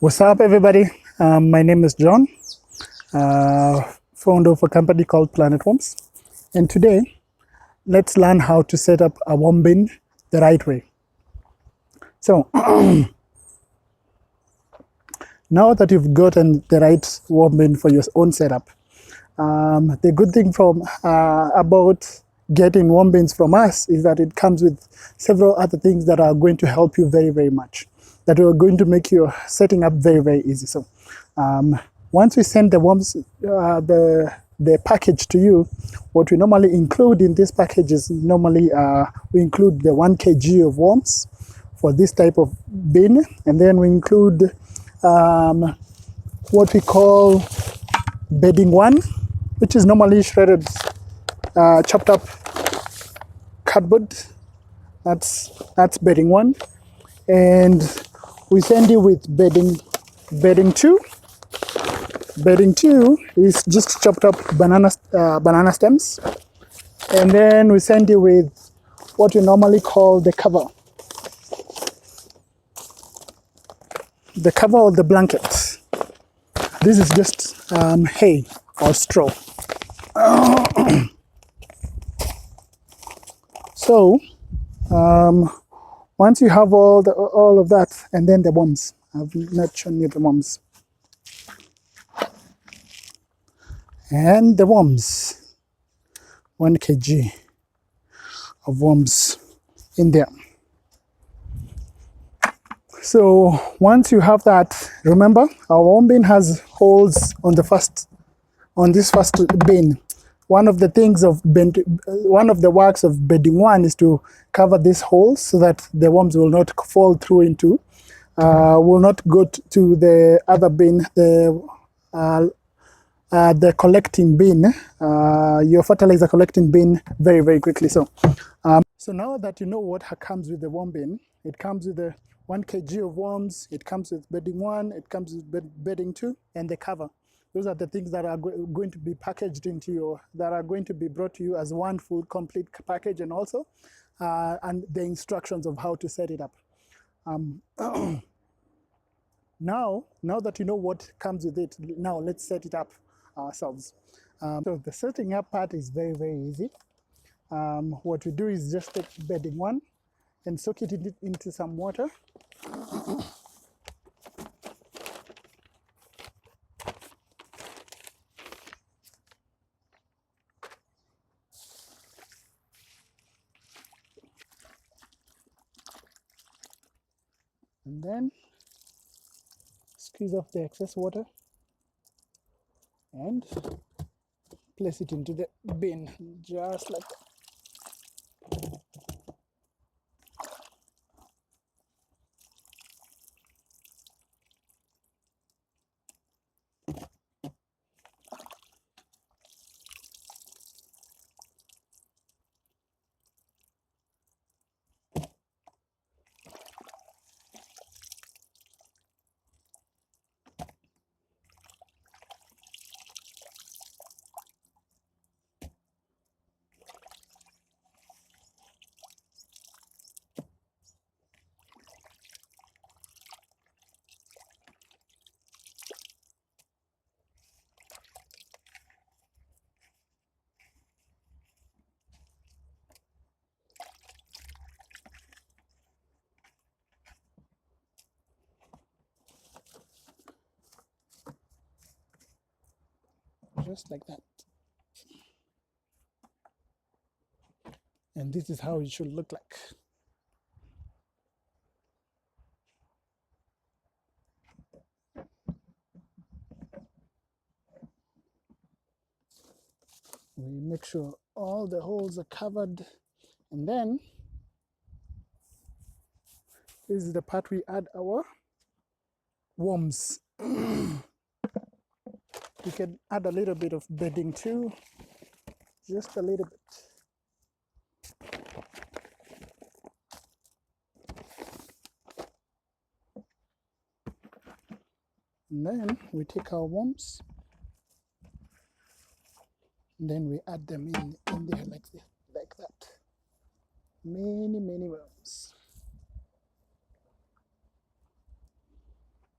What's up, everybody? My name is John, founder of a company called Planet Worms. And today, let's learn how to set up a worm bin the right way. So, now that you've gotten the right worm bin for your own setup, the good thing about getting worm bins from us is that it comes with several other things that are going to help you very, very much, that are going to make your setting up very, very easy. So once we send the worms, the package to you, what we normally include in this package is normally we include the 1 kg of worms for this type of bin, and then we include what we call bedding 1, which is normally shredded, chopped up cardboard. That's bedding 1, and we send you with bedding 2. Bedding 2 is just chopped up banana stems, and then we send you with what we normally call the cover of the blanket. This is just hay or straw. So once you have all of that, and then the worms. I've not shown you the worms. And the worms, 1 kg of worms in there. So once you have that, remember our worm bin has holes on this first bin. One of the works of bedding 1 is to cover these holes so that the worms will not fall through into, will not go to the other bin, the collecting bin, your fertilizer collecting bin very, very quickly. So now that you know what comes with the worm bin, it comes with the 1 kg of worms, it comes with bedding 1, it comes with bedding 2, and the cover. Those are the things that are going to be packaged that are going to be brought to you as one full complete package, and also and the instructions of how to set it up. Now that you know what comes with it, now let's set it up ourselves. So the setting up part is very, very easy. What we do is just take bedding 1 and soak it into some water. And then squeeze off the excess water and place it into the bin, just like that. Just like that. And this is how it should look like. We make sure all the holes are covered, and then this is the part we add our worms. You can add a little bit of bedding 2, just a little bit. And then we take our worms, and then we add them in there like that. Many worms.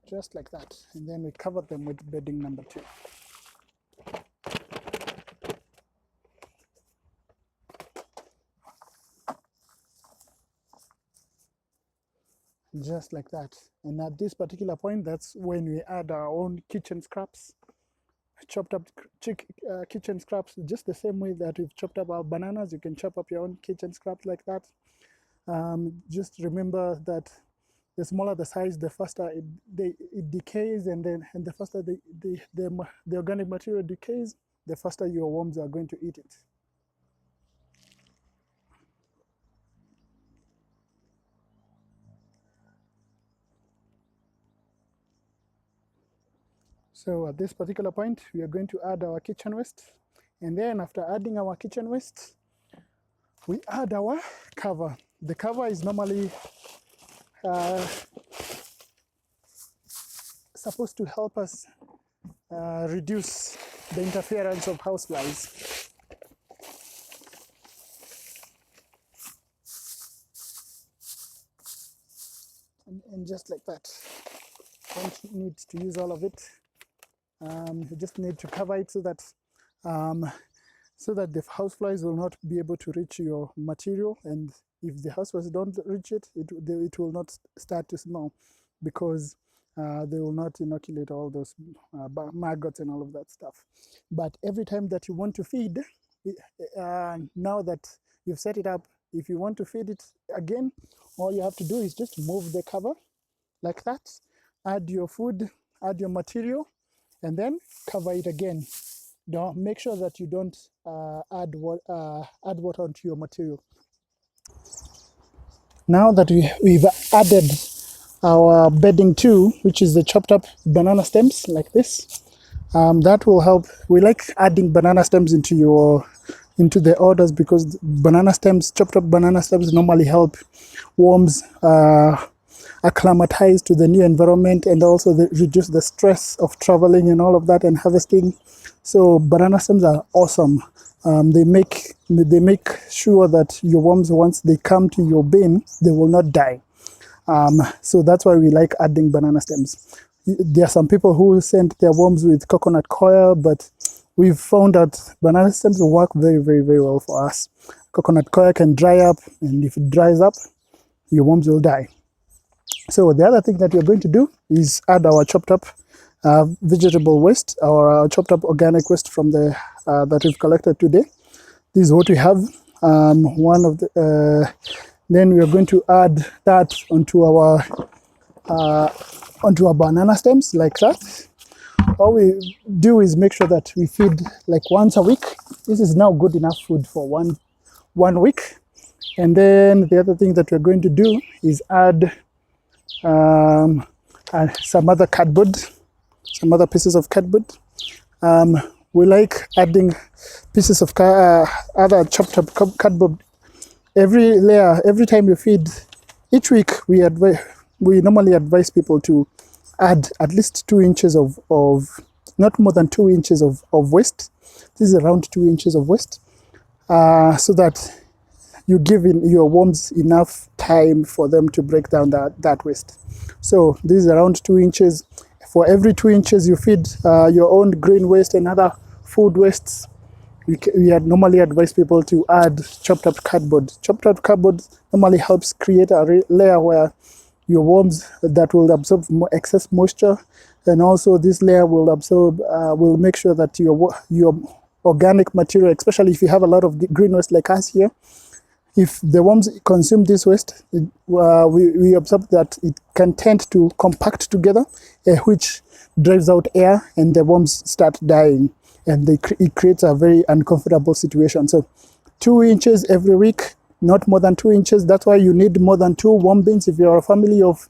just like that, and then we cover them with bedding number 2. Just like that. And at this particular point, that's when we add our own kitchen scraps, chopped up kitchen scraps, just the same way that we've chopped up our bananas. You can chop up your own kitchen scraps like that. Just remember that the smaller the size, the faster it decays, and the faster the organic material decays, the faster your worms are going to eat it. So at this particular point, we are going to add our kitchen waste. And then after adding our kitchen waste, we add our cover. The cover is normally supposed to help us reduce the interference of houseflies. And just like that. Don't need to use all of it. You just need to cover it so that the houseflies will not be able to reach your material, and if the houseflies don't reach it, it will not start to smell, because they will not inoculate all those maggots and all of that stuff. But every time that you want to feed, now that you've set it up, if you want to feed it again, all you have to do is just move the cover like that, add your food, add your material, and then cover it again. Don't make sure that you don't add water onto your material. Now that we've added our bedding 2, which is the chopped up banana stems like this, that will help. We like adding banana stems into the orders, because chopped up banana stems normally help worms acclimatize to the new environment, and also reduce the stress of traveling and all of that and harvesting. So banana stems are awesome. They make sure that your worms, once they come to your bin, they will not die. So that's why we like adding banana stems. There are some people who send their worms with coconut coir, but we've found that banana stems work very, very, very well for us. Coconut coir can dry up, and if it dries up, your worms will die. So the other thing that we're going to do is add our chopped up vegetable waste, our chopped up organic waste from the that we've collected today. This is what we have. Then we are going to add that onto our banana stems like that. All we do is make sure that we feed like once a week. This is now good enough food for one week. And then the other thing that we're going to do is add some other pieces of cardboard. We like adding pieces of other chopped up cardboard every time you feed. Each week we normally advise people to add at least 2 inches of not more than 2 inches of waste. This is around 2 inches of waste, so that you give your worms enough time for them to break down that waste. So this is around 2 inches. For every 2 inches you feed your own green waste and other food wastes, we had normally advise people to add chopped up cardboard. Chopped up cardboard normally helps create a layer where your worms that will absorb excess moisture, and also this layer will make sure that your organic material, especially if you have a lot of green waste like us here, if the worms consume this waste, we observe that it can tend to compact together, which drives out air, and the worms start dying, and it creates a very uncomfortable situation. So 2 inches every week, not more than 2 inches. That's why you need more than 2 worm bins if you're a family of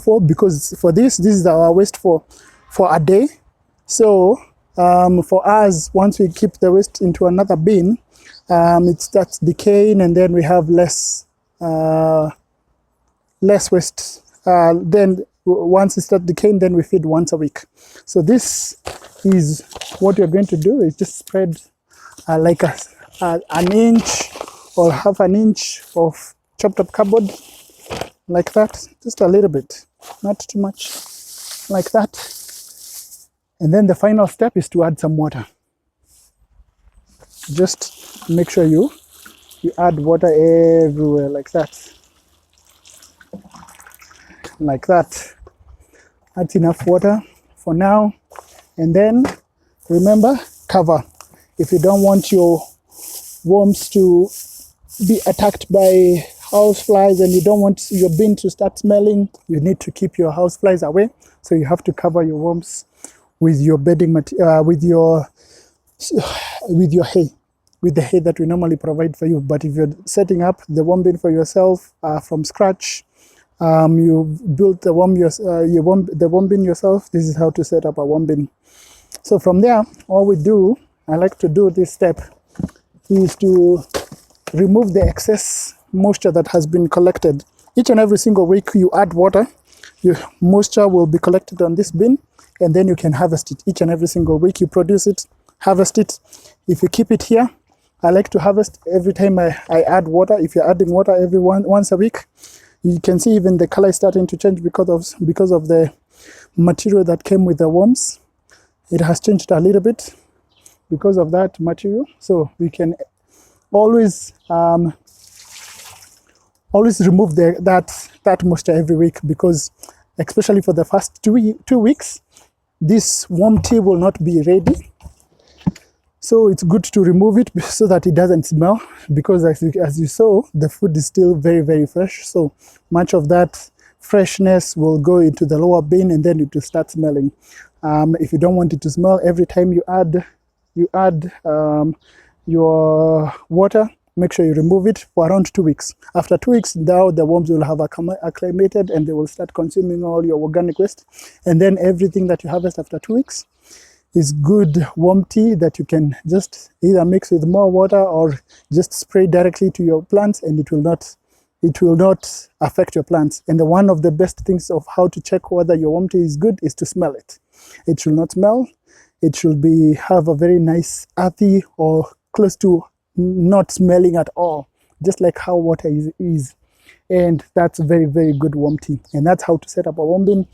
4, because for this is our waste for a day. So for us, once we keep the waste into another bin, it starts decaying, and then we have less waste. Then once it starts decaying, then we feed once a week. So this is what you're going to do, is just spread like an inch or half an inch of chopped up cardboard like that, just a little bit, not too much. like that. And then the final step is to add some water. Just make sure you add water everywhere like that. Like that. That's enough water for now. And then remember, cover. If you don't want your worms to be attacked by houseflies and you don't want your bin to start smelling, you need to keep your houseflies away. So you have to cover your worms with your bedding material, with your hay, with the hay that we normally provide for you. But if you're setting up the worm bin for yourself from scratch, you built the worm bin yourself, this is how to set up a worm bin. So from there, all we do, I like to do this step, is to remove the excess moisture that has been collected. Each and every single week you add water, your moisture will be collected on this bin, and then you can harvest it. Each and every single week you produce it, harvest it. If you keep it here, I like to harvest every time I add water. If you're adding water once a week, you can see even the color is starting to change because of the material that came with the worms. It has changed a little bit because of that material. So we can always remove that moisture every week, because especially for the first 2 weeks, this worm tea will not be ready. So it's good to remove it so that it doesn't smell, because as you saw, the food is still very, very fresh. So much of that freshness will go into the lower bin and then it will start smelling. If you don't want it to smell, every time you add your water, make sure you remove it for around 2 weeks. After 2 weeks, now the worms will have acclimated and they will start consuming all your organic waste. And then everything that you harvest after 2 weeks is good worm tea that you can just either mix with more water or just spray directly to your plants, and it will not affect your plants. And one of the best things of how to check whether your worm tea is good is to smell it. It should not smell. It should have a very nice earthy or close to not smelling at all, just like how water is. And that's very, very good worm tea. And that's how to set up a worm bin.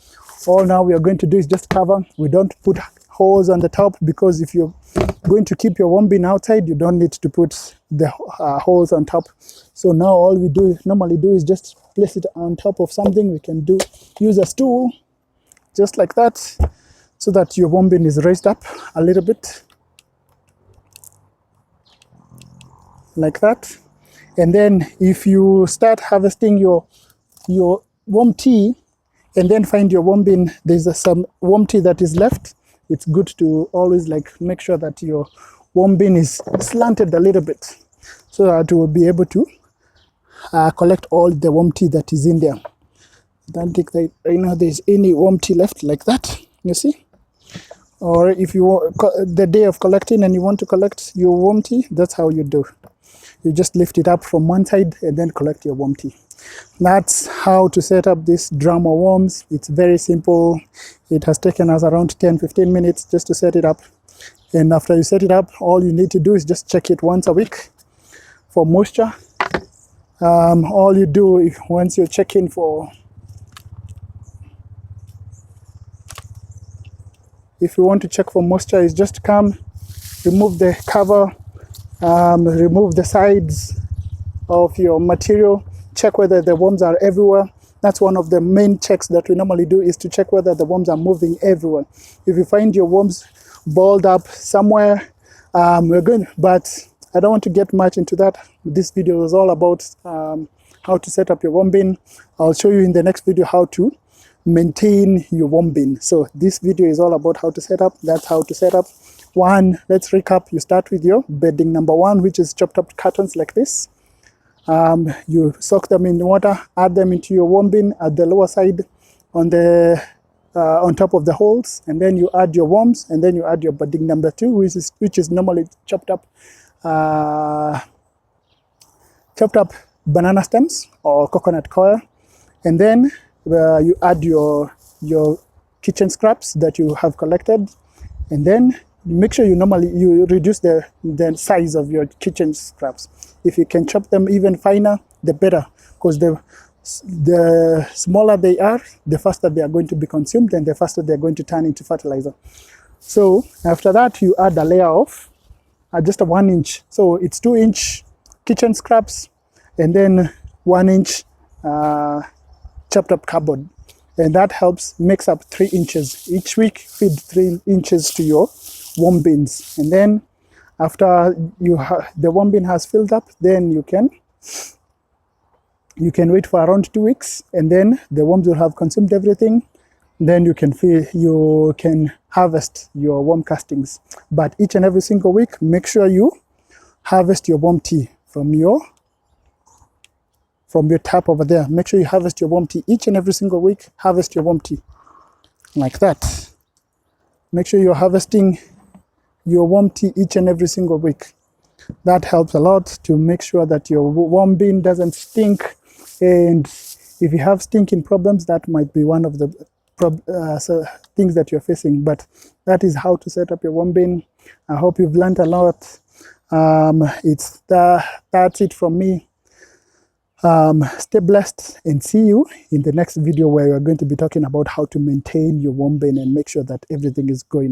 All now we are going to do is just cover. We don't put holes on the top, because if you're going to keep your worm bin outside, you don't need to put the holes on top. So now all we normally do is just place it on top of something. We can use a stool, just like that, so that your worm bin is raised up a little bit, like that. And then if you start harvesting your worm tea and then find your worm bin, there's some worm tea that is left, it's good to always make sure that your worm bin is slanted a little bit, so that you will be able to collect all the worm tea that is in there. I don't think that right now there's any worm tea left like that, you see. Or if you want the day of collecting and you want to collect your worm tea, that's how you do. You just lift it up from one side and then collect your worm tea. That's how to set up this drum of worms. It's very simple. It has taken us around 10-15 minutes just to set it up. And after you set it up, all you need to do is just check it once a week for moisture. All you do once you're checking for, if you want to check for moisture, is just come, remove the cover, remove the sides of your material, check whether the worms are everywhere. That's one of the main checks that we normally do, is to check whether the worms are moving everywhere. If you find your worms balled up somewhere, we're good, but I don't want to get much into that. This video is all about how to set up your worm bin. I'll show you in the next video how to maintain your worm bin. So this video is all about how to set up. That's how to set up. One, let's recap. You start with your bedding number one, which is chopped up cartons like this. You soak them in water, add them into your worm bin at the lower side on top of the holes, and then you add your worms, and then you add your bedding number two, which is normally chopped up banana stems or coconut coir, and then you add your kitchen scraps that you have collected, and then make sure you reduce the size of your kitchen scraps. If you can chop them even finer, the better, because the The smaller they are, the faster they are going to be consumed and the faster they're going to turn into fertilizer. So after that, you add a layer of just a 1 inch. So it's 2-inch kitchen scraps and then 1 inch chopped up cardboard. And that helps, makes up 3 inches. Each week, feed 3 inches to your worm bins. And then after the worm bin has filled up, then you can wait for around 2 weeks, and then the worms will have consumed everything. Then you can harvest your worm castings. But each and every single week, make sure you harvest your worm tea from your tap over there. Make sure you harvest your worm tea each and every single week. Harvest your worm tea like that. Make sure you're harvesting your worm tea each and every single week. That helps a lot to make sure that your worm bin doesn't stink. And if you have stinking problems, that might be one of the things that you're facing. But that is how to set up your worm bin. I hope you've learned a lot. That's it from me. Stay blessed and see you in the next video, where we're going to be talking about how to maintain your worm bin and make sure that everything is going